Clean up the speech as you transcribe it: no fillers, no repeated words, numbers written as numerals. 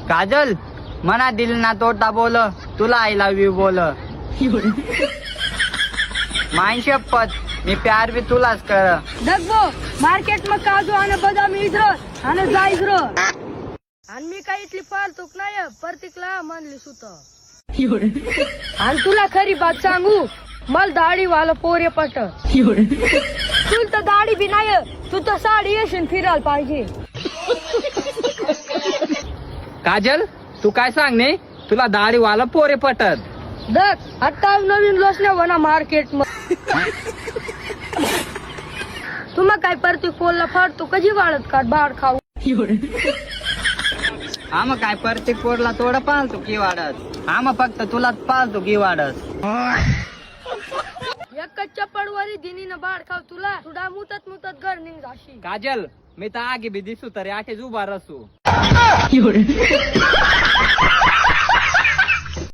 काजल मना दिल ना तोटा बोल तुला आय लव यू बोल माइन शपथ मी प्यार भी तुलाच कर दगबो मार्केट में काजू आणि बदाम इधर आणि जा इधर आणि मी काही इथली फालतूक नाही प्रतीकला म्हणली सुत आणि तुला खरी बात सांगू मला दाढी वाला पोरे पट तुला तर दाढी बी नाही तू तर साडी येशील फिरायला पाहिजे. काजल तू काय सांग ने तुला दाढीवाला पोरे पटत दग आता नवीन लोसण्या म्हणा मार्केट मध्ये तुम्हा काय प्रतीक पोलला फाडतो कधी वाढत का बाळ खाऊ आम काय प्रत्येक पोरला थोडं पाळतो की वाढत आम फक्त तुलाच पाळतो की वाढत एक चप्पडवारी दिनीनं बाळ खाऊ तुला तुडा मुतत मुतत घर निघ जाशी. काजल मी तर आगे बी दिसू तरी आठेच उभा रसू